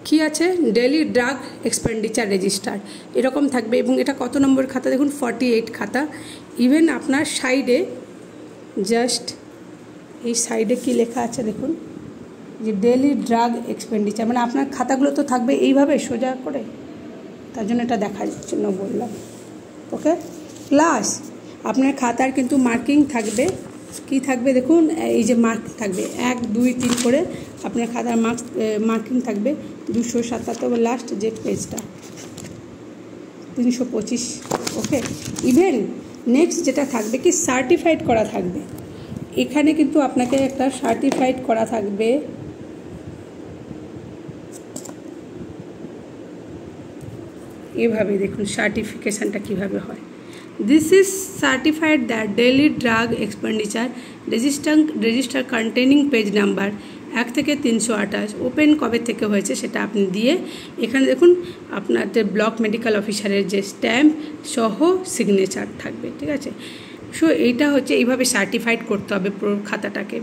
কি আছে, daily drug expenditure register এরকম থাকবে। এবং এটা কত নম্বর খাতা দেখুন, 48 খাতা। ইভেন আপনার সাইডে জাস্ট এই সাইডে কি লেখা আছে দেখুন, যে ডেলি ড্রাগ এক্সপেন্ডিচার, মানে আপনার খাতাগুলো তো থাকবে এইভাবে সোজা করে, তার জন্য এটা দেখার জন্য বললাম। ওকে, প্লাস আপনার খাতার কিন্তু মার্কিং থাকবে। কি থাকবে দেখুন, এই যে মার্ক থাকবে 1 2 3 করে আপনার খাতার মার্কিং থাকবে। 277 লাস্ট যে পেজটা 325। ওকে, ইভেন নেক্সট যেটা থাকবে কি, সার্টিফাইড করা থাকবে। এখানে কিন্তু আপনাকে একটা সার্টিফাইড করা থাকবে। এভাবে দেখুন সার্টিফিকেশানটা কীভাবে হয়। This is certified that daily drug expenditure register containing page number 1 থেকে 328 ওপেন কবে থেকে হয়েছে সেটা আপনি দিয়ে, এখানে দেখুন আপনাদের ব্লক মেডিকেল অফিসারের যে স্ট্যাম্প সহ সিগনেচার থাকবে। ঠিক আছে, সো এইটা হচ্ছে এইভাবে সার্টিফাইড করতে হবে পুরো খাতাটাকে।